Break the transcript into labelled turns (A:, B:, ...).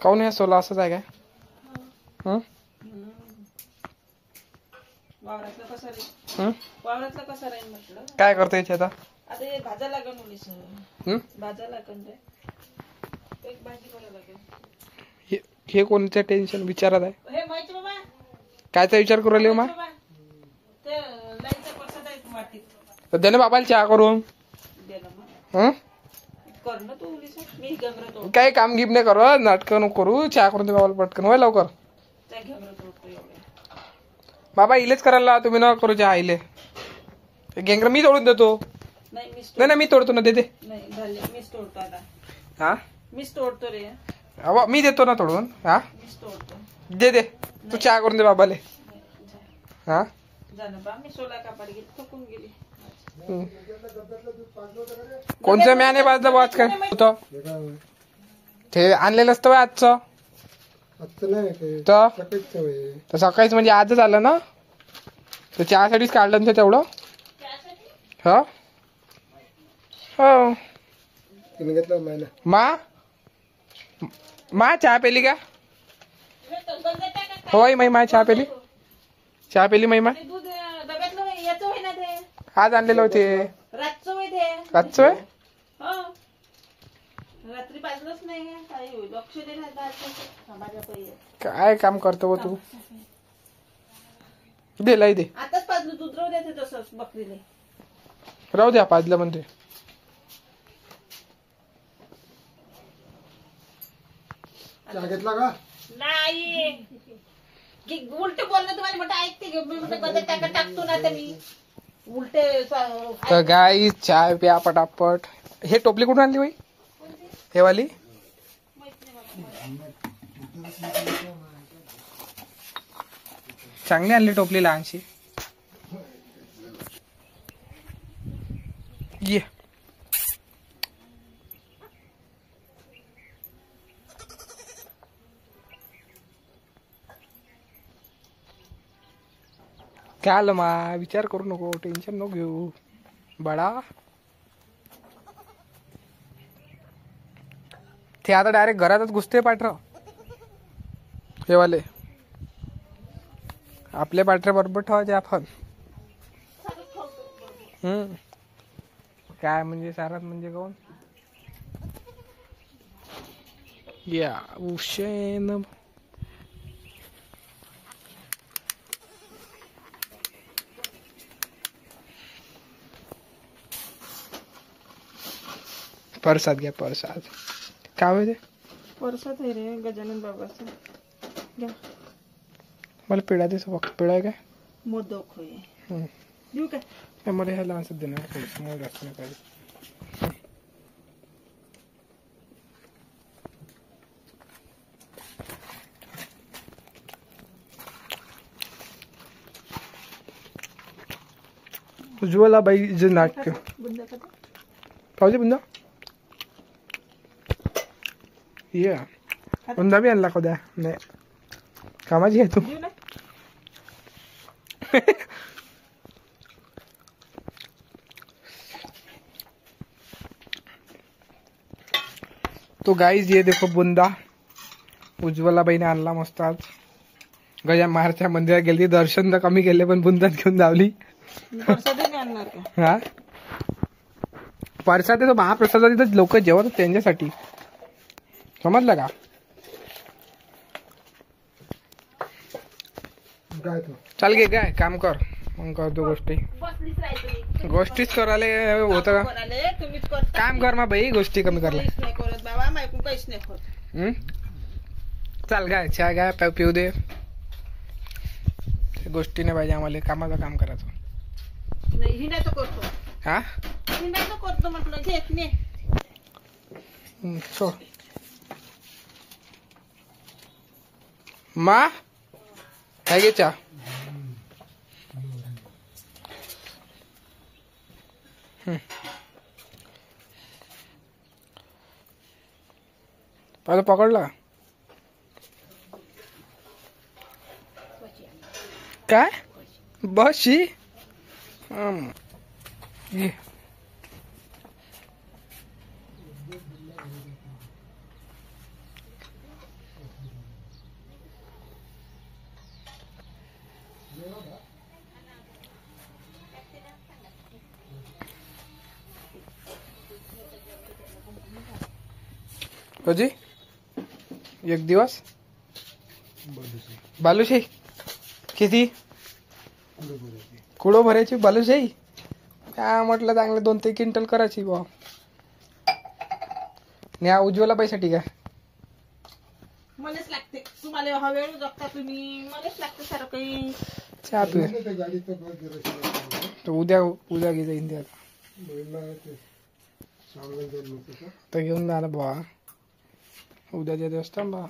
A: काऊन हे सोला असंच आहे काय?
B: वावरातलं कसं रे? वावरातलं कसं राहील म्हटलं.
A: काय करतो याची आता?
B: आता हे भाजा लागेल मुलीस. भाजा लागेल रे. एक भाजी करायला लागेल.
A: हे कोणतं टेन्शन विचारात आहे?
B: हे माहिती बाबा.
A: कायचा विचार करू राहिले मा?
B: ते लाईनचा प्रसाद आहे वाटीत.
A: दे ना बाबाला चहा करून.
B: दे ना. कर ना तू मुलीस. मी घाबरतो.
A: काही काम गिम नाही करू, नाटकं नको करू. चहा करून दे बाबाला पटकन. वय लवकर.
B: त्या घाबरतो एवढे.
A: बाबा इलेच करायला लावा, तुम्ही न करू चहा इले. गेंगर मी तोडून देतो. नाही मी तोडतो ना, दे दे.
B: नाही झाले मीच तोडतो आता.
A: हा
B: मीच तोडतो रे.
A: मी देतो ना तोडून. हा
B: मीच तोडतो.
A: दे दे तू चहा करून दे बाबाले. हा
B: जाणं बा मी सोला कापाड गेली थकून गेली.
A: कोणचं मॅने बाजलं वाच काय होतं ते आणलेलं असतं आजचं तर सकाळीच म्हणजे आजच आलं ना, तर चहासाठीच काढलं ना तेवढं. हो हो मा चहा पेली का? होय मा चहा पेली. चहा पेली मा
B: दूध डब्यातलं याचं होय ना ते.
A: आज आणलेलं होते.
B: रातचं होय ते.
A: रातचं होय.
B: हो रात्री पाजलंच नाही. काही लक्ष दे ना.
A: काय काम करतो तू? दे लाई दे.
B: आताच पाजलं दूध राहू द्यायचं तसंच बकरीले.
A: राहू द्या पाजलं म्हणते.
C: घेतला का
B: नाही की उलटे बोलणं तुम्हाला म्हटलं ऐकते मी म्हटलं टाकतो ना तर मी उलटे.
A: तर गाई चहा प्या पटापट. हे टोपली कुठून आणली बाई? हे वाली चांगली आणली टोपली लहानशी. ये काय आलं मा? विचार करू नको, टेन्शन नको घेऊ बाळा. ते आता डायरेक्ट घरातच घुसते पाठर. हे वाले आपल्या पाठऱ्या बरोबर ठेवायचे आपण. काय म्हणजे सारात म्हणजे कोण या उशेन. प्रसाद घ्या प्रसाद. काय होते?
B: परसात आहे रे गजानन बाबाचं. घ्या
A: मला पेढा दे. फक्त पेढा आहे काय?
B: मोदक होय. देऊ काय?
A: मला ह्याला असं देणार थोडंसं. मला जास्त नाही पाहिजे. उज्ज्वला बाई जे नाटक पाहिजे बुंदा. ये बुंदा बी आणला कद्या नाही कामाची आहे तू. तो गाइस ये देखो बुंदा उज्ज्वला बाईने आणला मस्त. आज गजान महाराजच्या मंदिरात गेली. दर्शन तर कमी केले पण बुंदात घेऊन धावली. हा प्रसाद आहे तो महाप्रसाद. तिथं लोक जेवत त्यांच्यासाठी. समजलं का? चाल गे काय काम कर. मग करतो गोष्टीच करायला होत का? काम कर मा बाई. गोष्टी कमी करला. चाल गाय चहा गाय पिऊ दे. गोष्टी नाही पाहिजे आम्हाला. कामाचं काम करायचं. हा
B: करतो म्हटलं घेत नाही.
A: मा काय घे चहा. पहिलं पकडला काय बशी. ये कधी एक दिवस बालुशाही किती कुडो भरायची बालुशाही काय म्हटलं चांगलं 2-3 क्विंटल करायची बा न्या उज्ज्वला पैसाठी का
B: मलाच लागते तुम्हाला हवेळ जगता तुम्ही मलाच लागते सारं काही
A: चहा पिऊया तर उद्या घे जाईन त्याला तर घेऊन जा ना बा उद्याच्या दिवस थांबा